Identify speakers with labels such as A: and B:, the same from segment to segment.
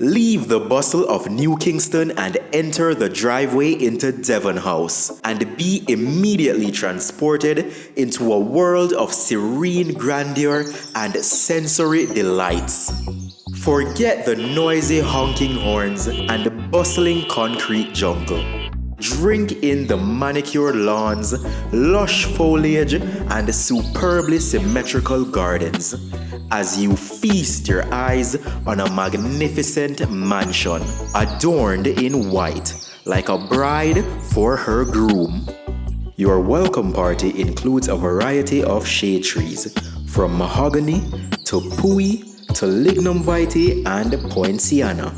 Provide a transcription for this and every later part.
A: Leave the bustle of New Kingston and enter the driveway into Devon House and be immediately transported into a world of serene grandeur and sensory delights. Forget the noisy honking horns and bustling concrete jungle. Drink in the manicured lawns, lush foliage, and superbly symmetrical gardens as you feast your eyes on a magnificent mansion adorned in white like a bride for her groom. Your welcome party includes a variety of shade trees, from mahogany to pui to lignum vitae and poinciana,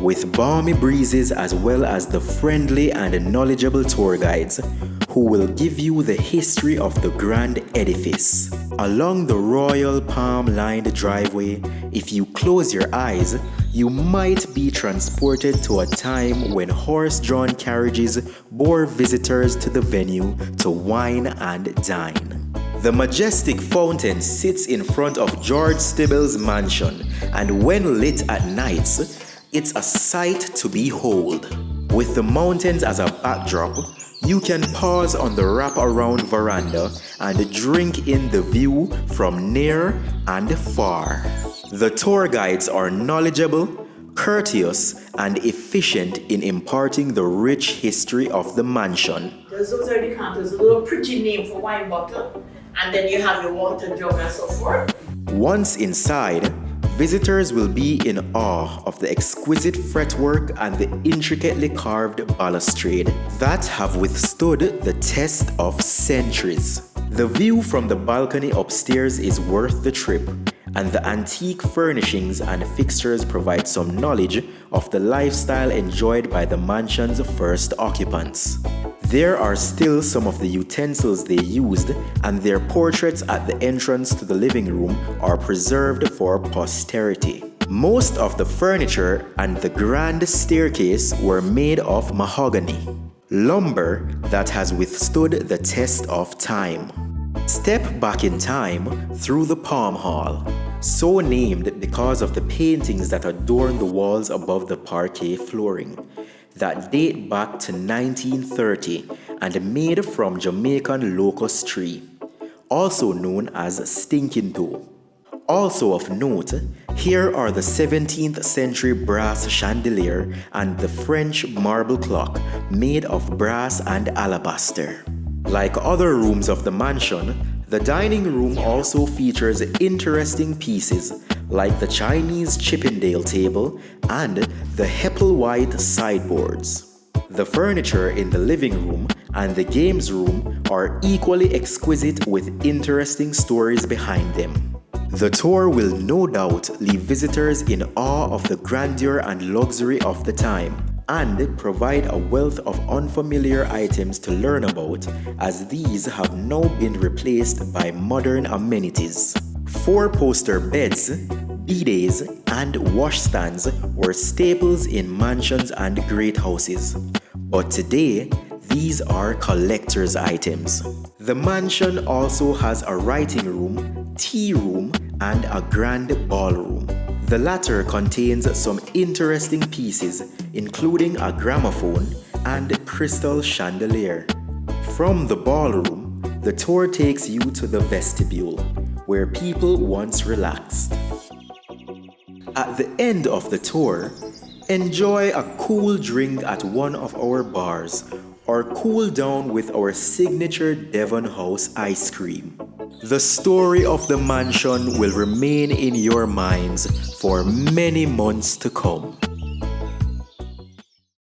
A: with balmy breezes as well as the friendly and knowledgeable tour guides who will give you the history of the grand edifice. Along the royal palm-lined driveway, if you close your eyes, you might be transported to a time when horse-drawn carriages bore visitors to the venue to wine and dine. The majestic fountain sits in front of George Stibble's mansion, and when lit at nights, it's a sight to behold. With the mountains as a backdrop, you can pause on the wrap-around veranda and drink in the view from near and far. The tour guides are knowledgeable, courteous, and efficient in imparting the rich history of the mansion.
B: Those are the counters, a little pretty name for wine bottle, and then you have your water jug and so forth.
A: Once inside, visitors will be in awe of the exquisite fretwork and the intricately carved balustrade that have withstood the test of centuries. The view from the balcony upstairs is worth the trip, and the antique furnishings and fixtures provide some knowledge of the lifestyle enjoyed by the mansion's first occupants. There are still some of the utensils they used, and their portraits at the entrance to the living room are preserved for posterity. Most of the furniture and the grand staircase were made of mahogany, lumber that has withstood the test of time. Step back in time through the Palm Hall, so named because of the paintings that adorn the walls above the parquet flooring, that date back to 1930 and made from Jamaican locust tree, also known as stinking toe. Also of note, here are the 17th century brass chandelier and the French marble clock made of brass and alabaster. Like other rooms of the mansion, the dining room also features interesting pieces like the Chinese Chippendale table and the Hepplewhite sideboards. The furniture in the living room and the games room are equally exquisite with interesting stories behind them. The tour will no doubt leave visitors in awe of the grandeur and luxury of the time, and provide a wealth of unfamiliar items to learn about, as these have now been replaced by modern amenities. 4-poster beds, bidets, and washstands were staples in mansions and great houses, but today these are collector's items. The mansion also has a writing room, tea room, and a grand ballroom. The latter contains some interesting pieces, including a gramophone and crystal chandelier. From the ballroom, the tour takes you to the vestibule, where people once relaxed. At the end of the tour, enjoy a cool drink at one of our bars, or cool down with our signature Devon House ice cream. The story of the mansion will remain in your minds for many months to come.